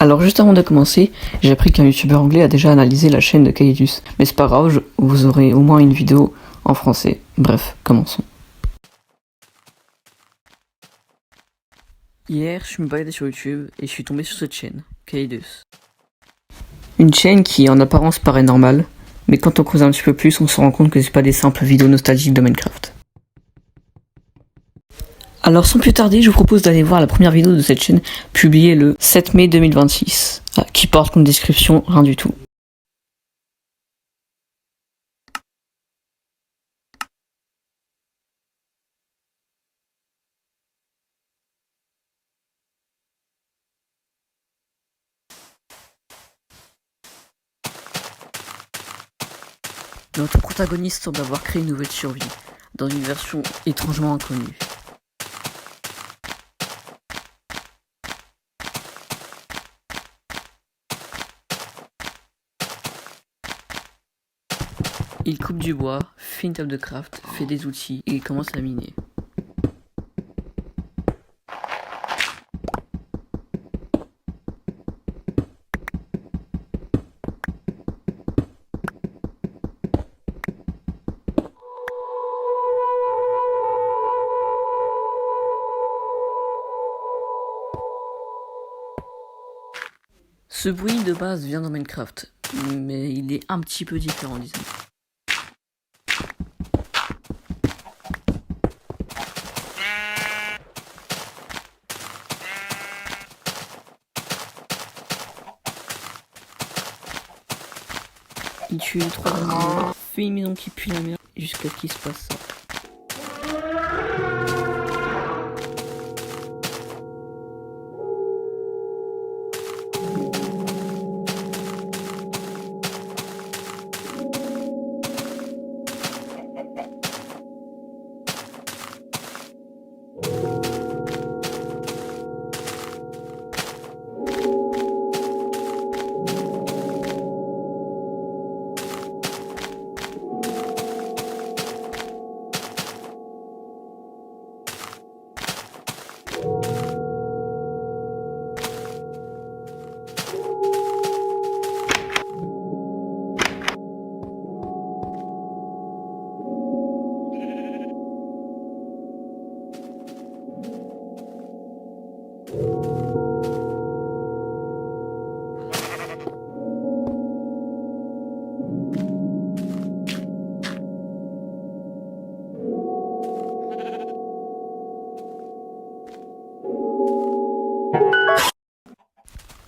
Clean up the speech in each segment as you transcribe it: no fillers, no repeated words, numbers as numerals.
Alors juste avant de commencer, j'ai appris qu'un youtubeur anglais a déjà analysé la chaîne de Kaidus. Mais c'est pas grave, vous aurez au moins une vidéo en français. Bref, commençons. Hier, je me baladais sur YouTube et je suis tombé sur cette chaîne, Kaidus. Une chaîne qui en apparence paraît normale, mais quand on creuse un petit peu plus, on se rend compte que c'est pas des simples vidéos nostalgiques de Minecraft. Alors sans plus tarder, je vous propose d'aller voir la première vidéo de cette chaîne, publiée le 7 mai 2026, qui porte comme description rien du tout. Notre protagoniste semble avoir créé une nouvelle survie, dans une version étrangement inconnue. Il coupe du bois, fait une table de craft, fait des outils et commence à miner. Ce bruit de base vient dans Minecraft, mais il est un petit peu différent, disons. Il tue les 3 animaux, fait une maison qui pue la merde, jusqu'à ce qu'il se passe ça.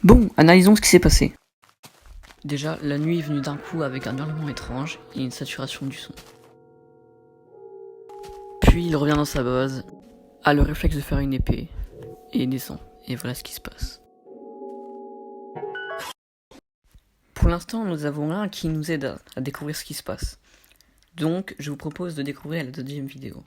Bon, analysons ce qui s'est passé. Déjà, la nuit est venue d'un coup avec un hurlement étrange et une saturation du son. Puis il revient dans sa base, a le réflexe de faire une épée, et descend. Et voilà ce qui se passe. Pour l'instant, nous avons rien qui nous aide à découvrir ce qui se passe. Donc, je vous propose de découvrir la deuxième vidéo.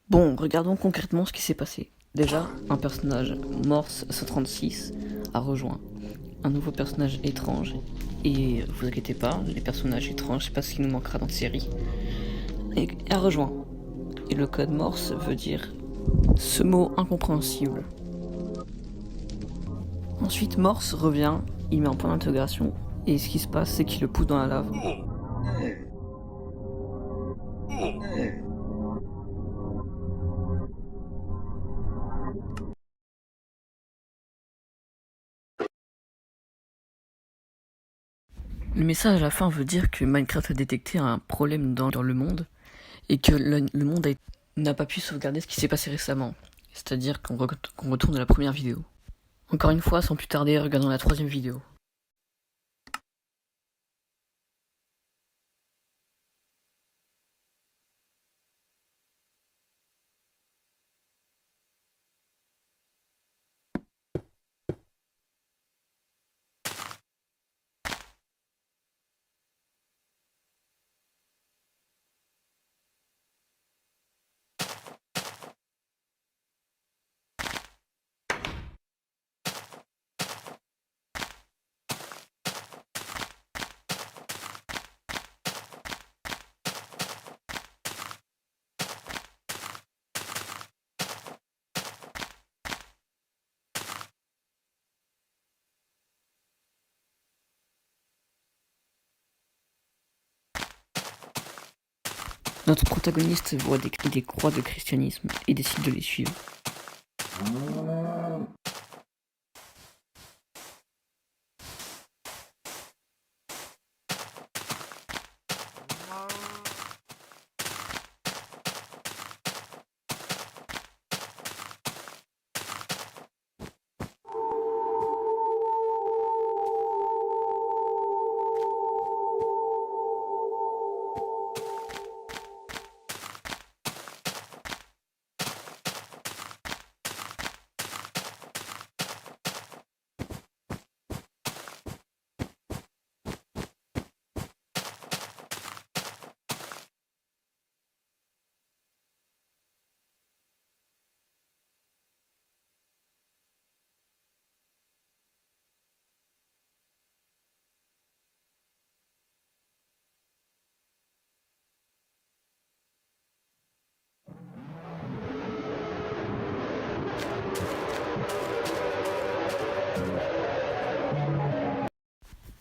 Bon, regardons concrètement ce qui s'est passé. Déjà, un personnage, Morse 136, a rejoint un nouveau personnage étrange. Et vous inquiétez pas, les personnages étranges, c'est pas ce qui nous manquera dans la série. Et a rejoint. Et le code Morse veut dire ce mot incompréhensible. Ensuite, Morse revient, il met un point d'intégration, et ce qui se passe, c'est qu'il le pousse dans la lave. Le message à la fin veut dire que Minecraft a détecté un problème dans le monde, et que le monde n'a pas pu sauvegarder ce qui s'est passé récemment. C'est-à-dire qu'on retourne à la première vidéo. Encore une fois, sans plus tarder, regardons la troisième vidéo. Notre protagoniste voit des croix de christianisme et décide de les suivre.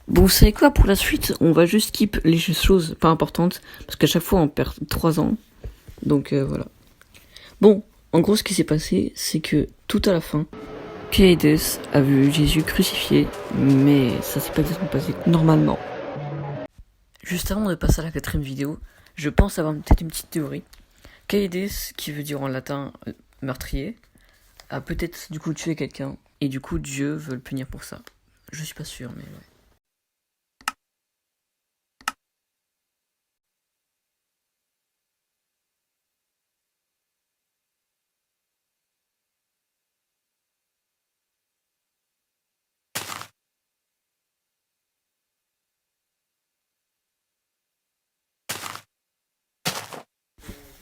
Bon, vous savez quoi, pour la suite, on va juste skip les choses pas importantes, parce qu'à chaque fois on perd 3 ans, donc voilà. Bon, en gros ce qui s'est passé, c'est que tout à la fin, Kaydes a vu Jésus crucifié, mais ça s'est pas exactement passé normalement. Juste avant de passer à la quatrième vidéo, je pense avoir peut-être une petite théorie. Kaydes, qui veut dire en latin meurtrier, a peut-être du coup tué quelqu'un, et du coup Dieu veut le punir pour ça. Je suis pas sûr, mais ouais.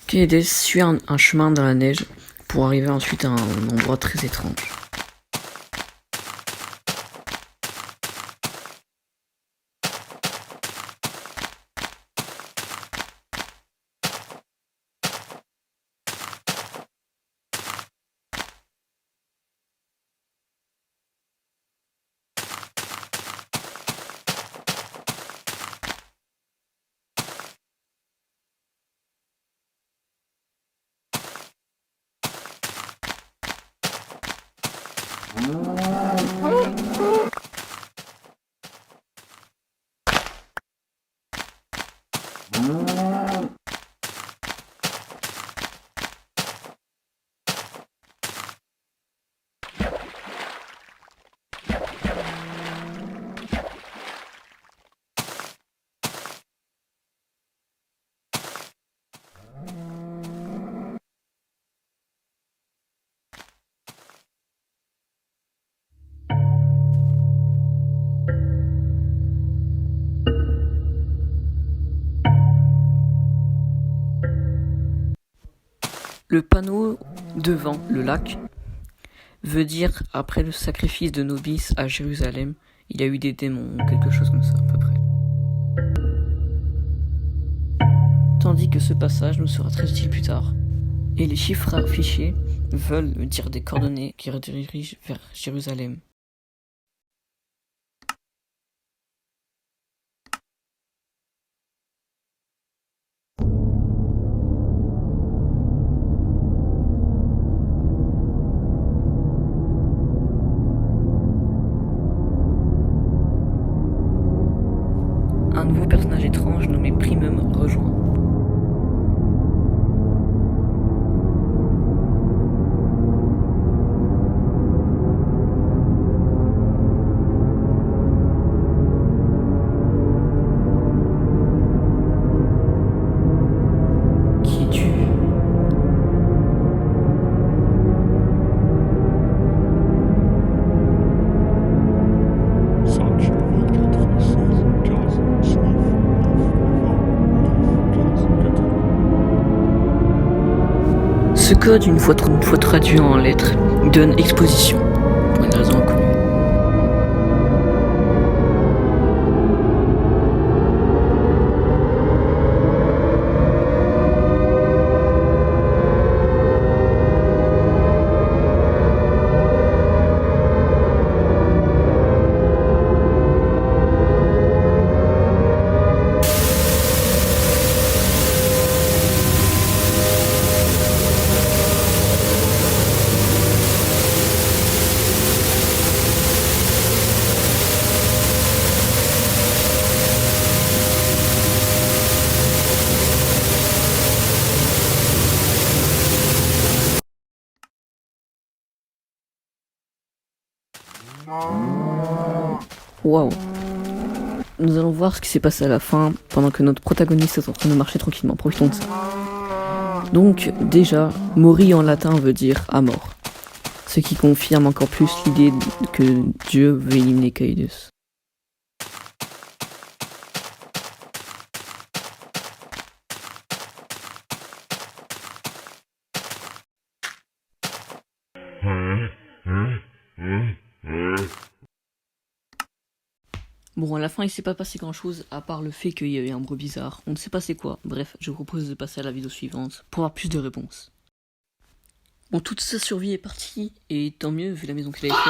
Kaydes suit un chemin dans la neige pour arriver ensuite à un endroit très étrange. Le panneau devant le lac veut dire après le sacrifice de Nobis à Jérusalem, il y a eu des démons ou quelque chose comme ça à peu près. Tandis que ce passage nous sera très utile plus tard. Et les chiffres affichés veulent dire des coordonnées qui redirigent vers Jérusalem. Un nouveau personnage étrange nommé Primum rejoint. Qui es-tu? Ce code, une fois traduit en lettres, donne exposition, pour une raison inconnue. Waouh. Nous allons voir ce qui s'est passé à la fin, pendant que notre protagoniste est en train de marcher tranquillement. Profitons de ça. Donc, déjà, mori en latin veut dire à mort. Ce qui confirme encore plus l'idée que Dieu veut éliminer Caïdus. Bon, à la fin, il s'est pas passé grand chose, à part le fait qu'il y avait un bruit bizarre. On ne sait pas c'est quoi. Bref, je vous propose de passer à la vidéo suivante, pour avoir plus de réponses. Bon, toute sa survie est partie, et tant mieux, vu la maison qu'il avait fait.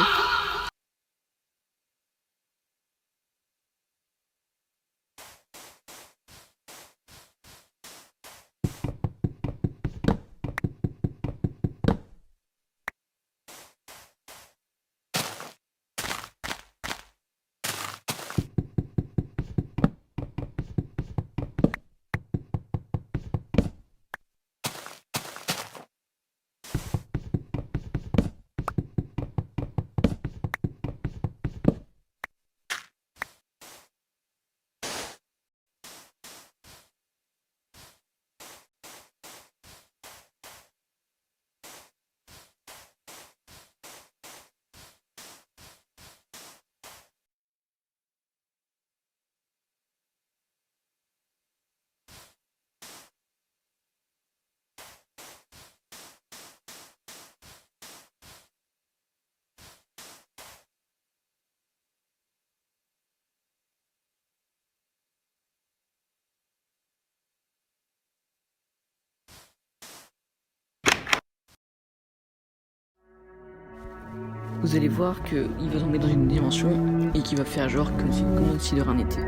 Vous allez voir qu'il va tomber dans une dimension et qu'il va faire genre que c'est comme si de rien n'était.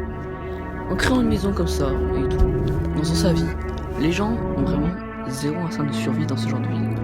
En créant une maison comme ça et tout, dans sa vie, les gens ont vraiment zéro instinct de survie dans ce genre de ville.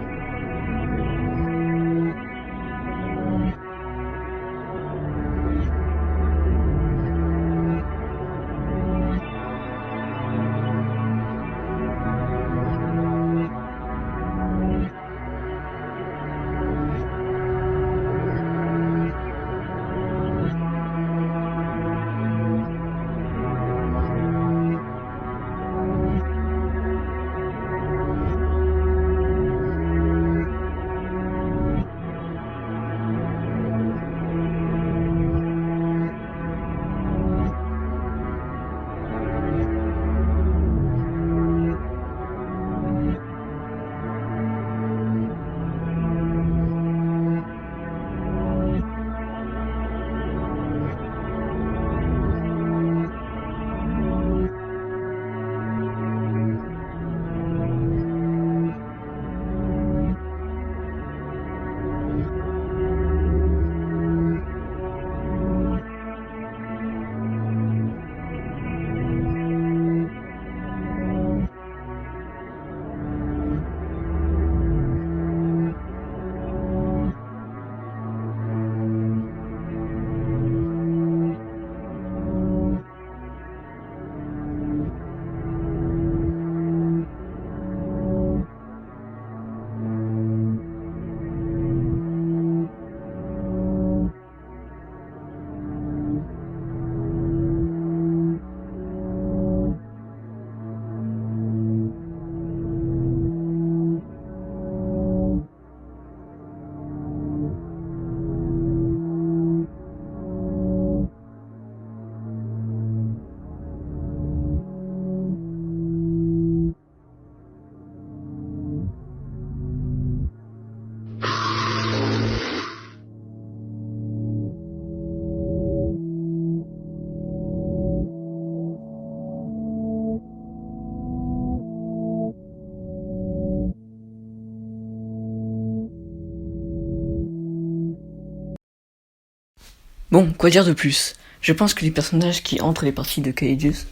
Bon, quoi dire de plus? Je pense que les personnages qui entrent les parties de Kaedius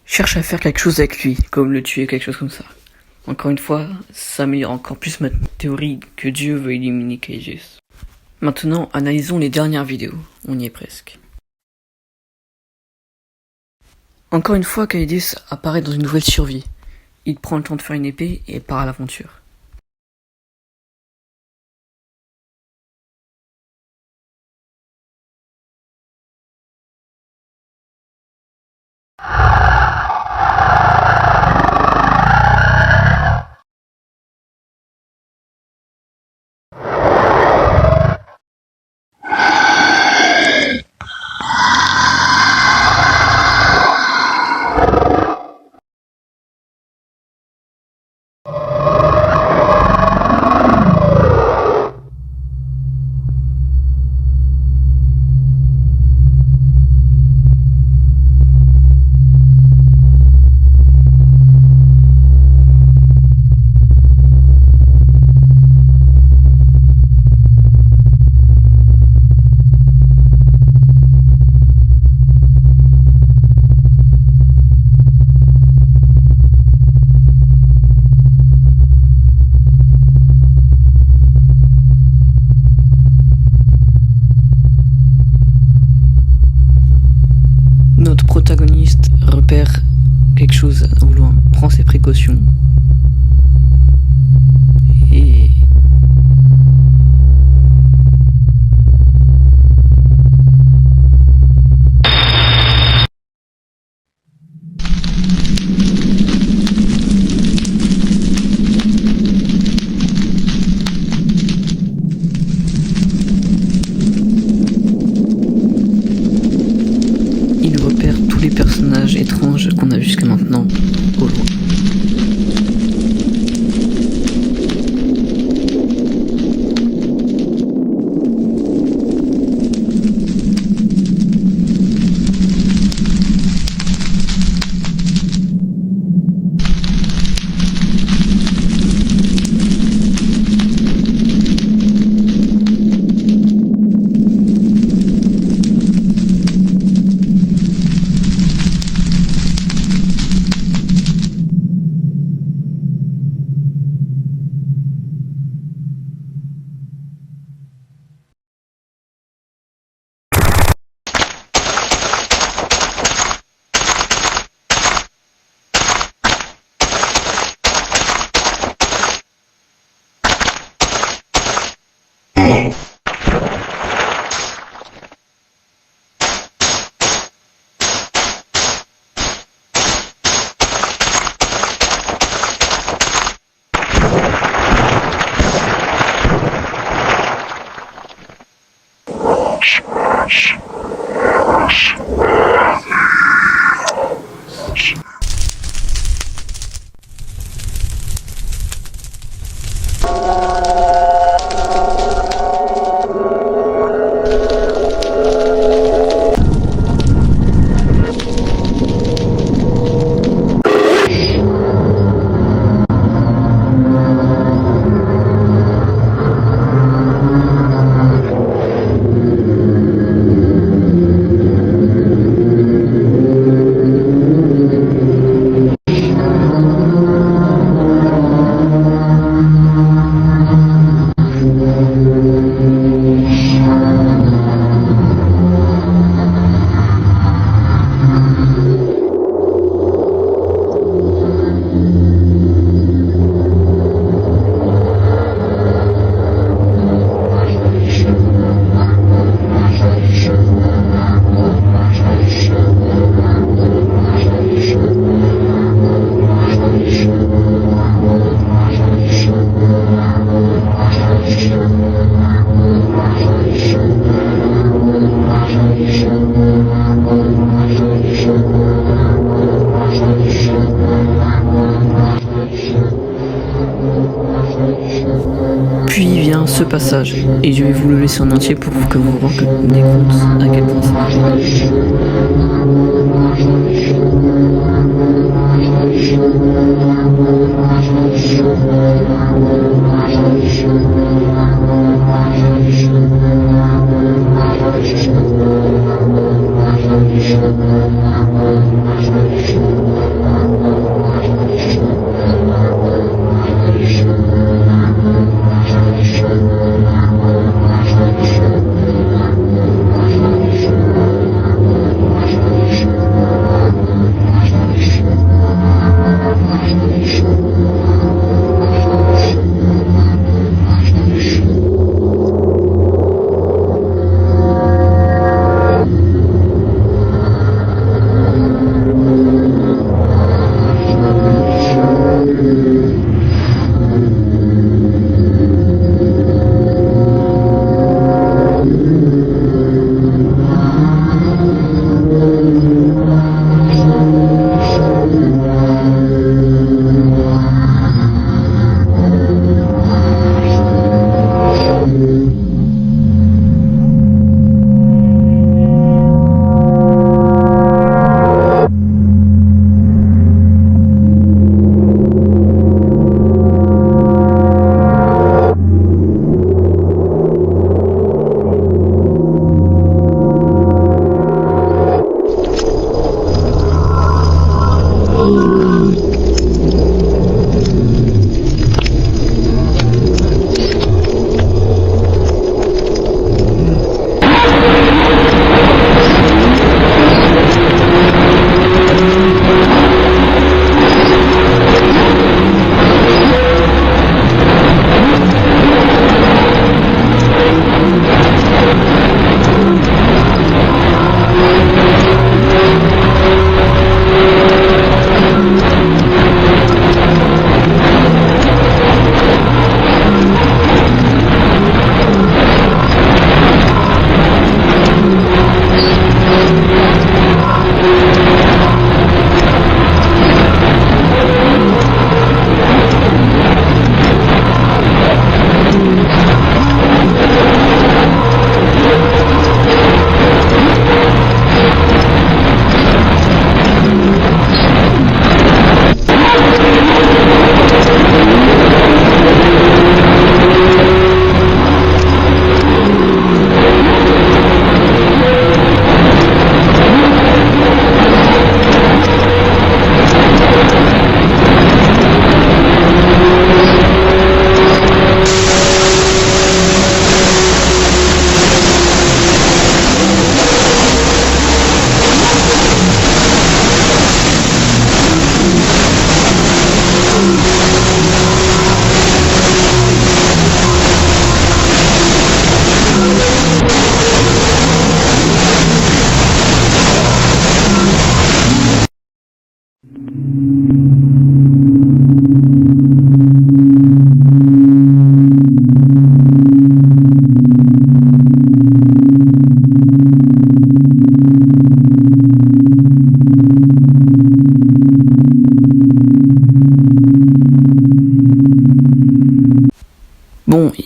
cherchent à faire quelque chose avec lui, comme le tuer, quelque chose comme ça. Encore une fois, ça améliore encore plus ma théorie que Dieu veut éliminer Kaedius. Maintenant, analysons les dernières vidéos. On y est presque. Encore une fois, Kaedius apparaît dans une nouvelle survie. Il prend le temps de faire une épée et part à l'aventure. Notre protagoniste repère quelque chose au loin, prend ses précautions et il repère tous les personnages étranges qu'on a vus jusqu'à maintenant au loin. Puis vient ce passage, et je vais vous le laisser en entier pour que vous vous rendiez compte à quel point c'est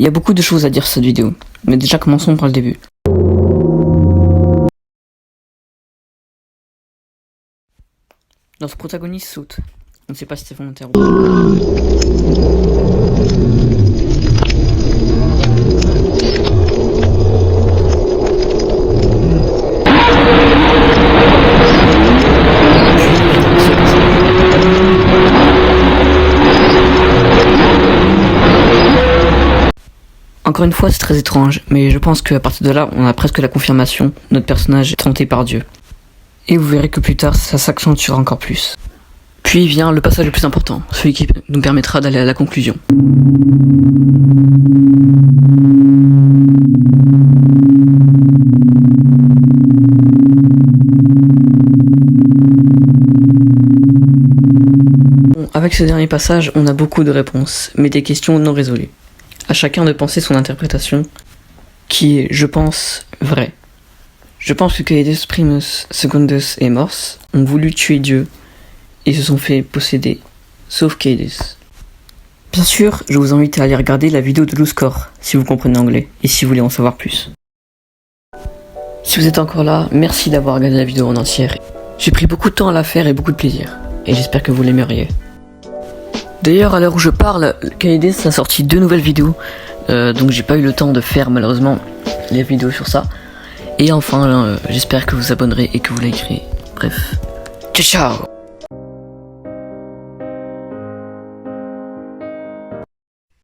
Il y a beaucoup de choses à dire sur cette vidéo, mais déjà commençons par le début. Notre protagoniste saute. On ne sait pas si c'est volontaire ou pas. Encore une fois, c'est très étrange, mais je pense qu'à partir de là, on a presque la confirmation, notre personnage est tenté par Dieu. Et vous verrez que plus tard, ça s'accentuera encore plus. Puis vient le passage le plus important, celui qui nous permettra d'aller à la conclusion. Bon, avec ce dernier passage, on a beaucoup de réponses, mais des questions non résolues. À chacun de penser son interprétation, qui est, je pense, vraie. Je pense que Caedes Primus Secundus et Mors ont voulu tuer Dieu et se sont fait posséder, sauf Caedes. Bien sûr, je vous invite à aller regarder la vidéo de Loose-Core, si vous comprenez anglais, et si vous voulez en savoir plus. Si vous êtes encore là, merci d'avoir regardé la vidéo en entière. J'ai pris beaucoup de temps à la faire et beaucoup de plaisir, et j'espère que vous l'aimeriez. D'ailleurs, à l'heure où je parle, Caedes a sorti 2 nouvelles vidéos, donc j'ai pas eu le temps de faire malheureusement les vidéos sur ça. Et enfin, j'espère que vous vous abonnerez et que vous likerez. Bref, ciao ciao.